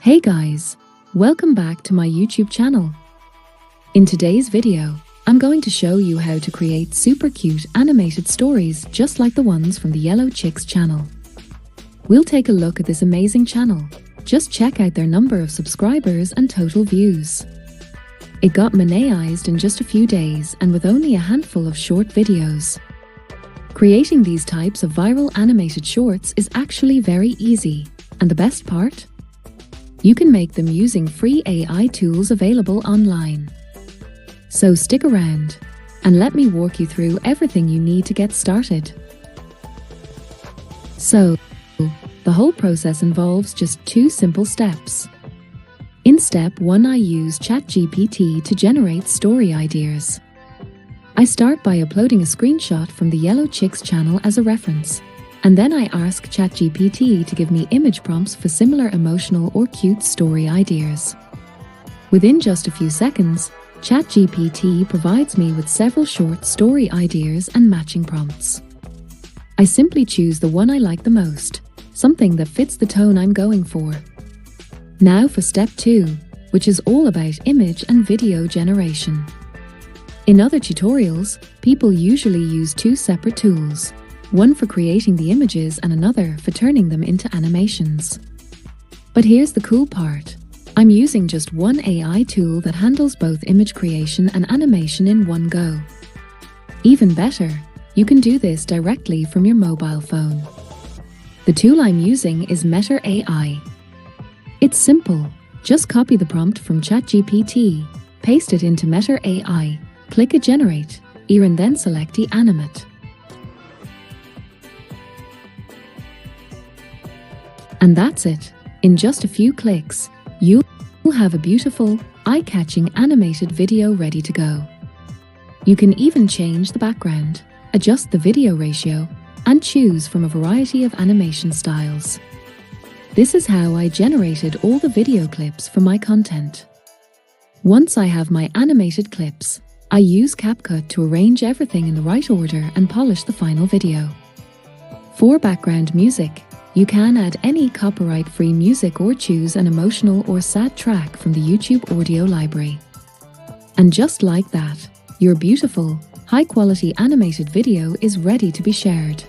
Hey guys, welcome back to my YouTube channel. In today's video, I'm going to show you how to create super cute animated stories just like the ones from the Yellow Chicks channel. We'll take a look at this amazing channel. Just check out their number of subscribers and total views. It got monetized in just a few days and with only a handful of short videos. Creating these types of viral animated shorts is actually very easy, and the best part? You can make them using free AI tools available online. So stick around and let me walk you through everything you need to get started. So, the whole process involves just 2 simple steps. In step 1, I use ChatGPT to generate story ideas. I start by uploading a screenshot from the Yellow Chicks channel as a reference, and then I ask ChatGPT to give me image prompts for similar emotional or cute story ideas. Within just a few seconds, ChatGPT provides me with several short story ideas and matching prompts. I simply choose the one I like the most, something that fits the tone I'm going for. Now for step 2, which is all about image and video generation. In other tutorials, people usually use 2 separate tools, one for creating the images and another for turning them into animations. But here's the cool part. I'm using just one AI tool that handles both image creation and animation in one go. Even better, you can do this directly from your mobile phone. The tool I'm using is Meta AI. It's simple. Just copy the prompt from ChatGPT, paste it into Meta AI, click a Generate, and then select the Animate. And that's it. In just a few clicks, you'll have a beautiful, eye-catching animated video ready to go. You can even change the background, adjust the video ratio, and choose from a variety of animation styles. This is how I generated all the video clips for my content. Once I have my animated clips, I use CapCut to arrange everything in the right order and polish the final video. For background music, you can add any copyright-free music or choose an emotional or sad track from the YouTube audio library. And just like that, your beautiful, high-quality animated video is ready to be shared.